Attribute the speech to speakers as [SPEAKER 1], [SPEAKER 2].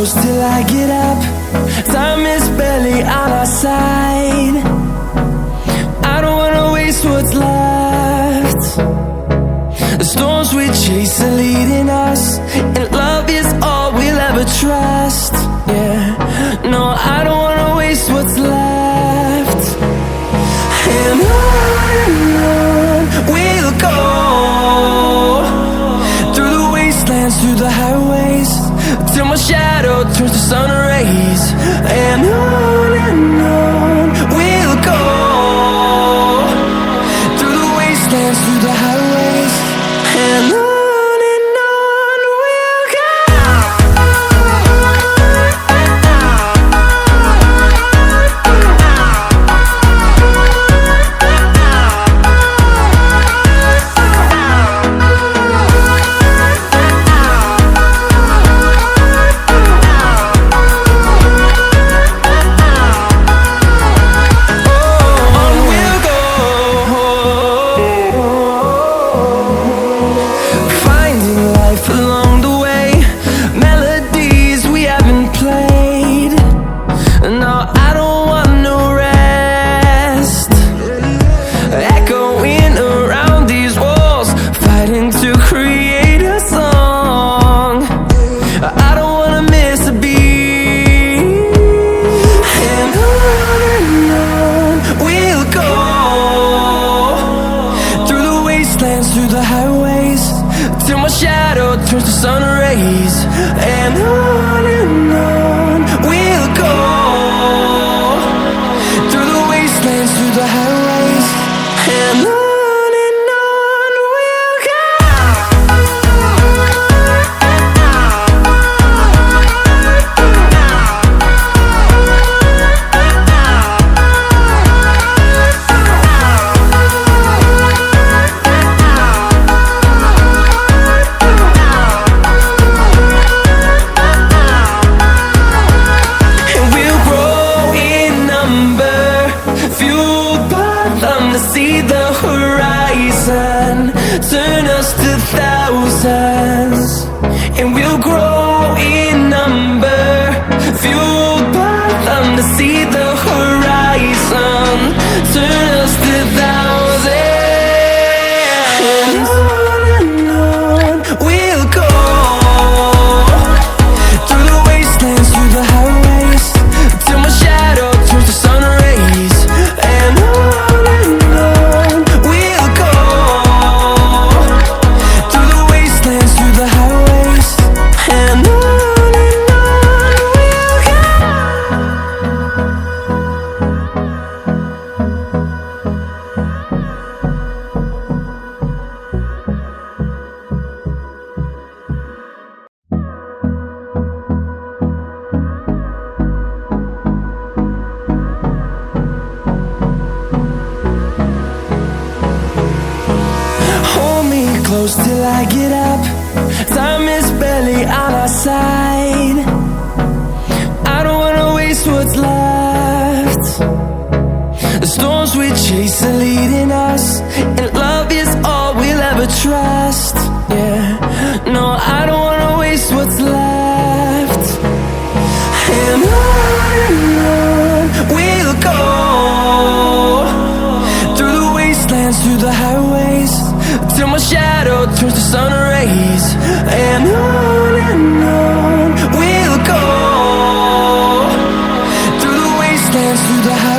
[SPEAKER 1] close till I get up. Time is barely on our side. I don't wanna waste what's left. The storms we chase are leading us, and love is all we'll ever trust. Yeah, no, I don't wanna waste what's left. And on we'll go, through the wastelands, through the highways, till my shadow turns to sun rays. And on we'll go, through the wastelands, through the highways, and on we'll go. Through the highways, till my shadow turns to sun rays. And on we'll go, through the wastelands, through the highways, and on we'll go. See the horizon, turn us to thousands, and we'll grow in number, fueled by them. To see the horizon, turn us to thousands, and on we'll go, through the wastelands, through the highways, till my shadow turns to sun rays. And close till I get up. Time is barely on our side. I don't wanna waste what's left. The storms we chase are leading us, and love is all we'll ever trust. Yeah, no, I don't wanna waste what's left. And on we'll go, through the wastelands, through the highways, till my shadow turns to sun rays. And on we'll go, through the wastelands, through the highways.